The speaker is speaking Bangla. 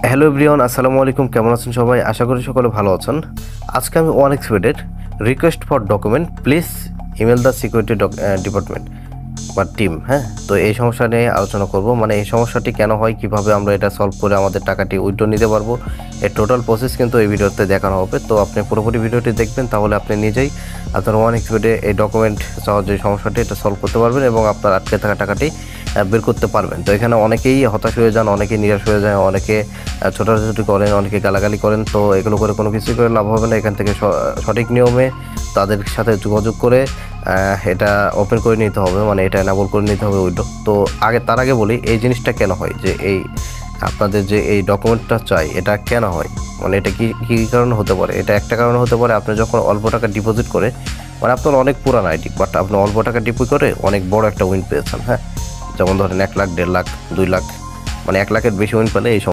হ্যালো এভরিওয়ান, আসসালামু আলাইকুম। কেমন আছেন সবাই? আশা করি সকলে ভালো আছেন। আজকে আমি unexpected request for document please email the security department বা টিম, হ্যাঁ, তো এই সমস্যা নিয়ে আলোচনা করব। মানে এই সমস্যাটি কেন হয়, কিভাবে আমরা এটা সলভ করে আমাদের টাকাটি উইথড্র নিতে পারবো, এর টোটাল প্রসেস কিন্তু এই ভিডিওতে দেখানো হবে। তো আপনি পুরোপুরি ভিডিওটি দেখবেন, তাহলে আপনি নিজেই আপনার অনএক্সপেক্টেড এই ডকুমেন্ট চাওয়ার যে সমস্যাটি এটা সলভ করতে পারবেন এবং আপনার আটকে থাকা টাকাটি বের করতে পারবেন। তো এখানে অনেকেই হতাশ হয়ে যান, অনেকেই নিরাশ হয়ে যায়, অনেকে ছোটাছুটি করেন, অনেকে গালাগালি করেন। তো এগুলো করে কোনো কিছুই করে লাভ হবে না। এখান থেকে সঠিক নিয়মে তাদের সাথে যোগাযোগ করে এটা ওপেন করে নিতে হবে, মানে এটা এনাবল করে নিতে হবে উইন্ডো। তো তার আগে বলি এই জিনিসটা কেন হয়, যে এই আপনাদের যে এই ডকুমেন্টটা চাই এটা কেন হয়, মানে এটা কি কী কারণে হতে পারে। এটা একটা কারণে হতে পারে, আপনি যখন অল্প টাকা ডিপোজিট করে, মানে আপনার অনেক পুরান আইডি, বাট আপনি অল্প টাকা ডিপোজিট করে অনেক বড় একটা উইন পেয়েছেন, হ্যাঁ, যেমন ধরেন 1 লাখ, 1.5 লাখ, 2 লাখ, মানে 1 লাখের বেশি উইন পেলে এই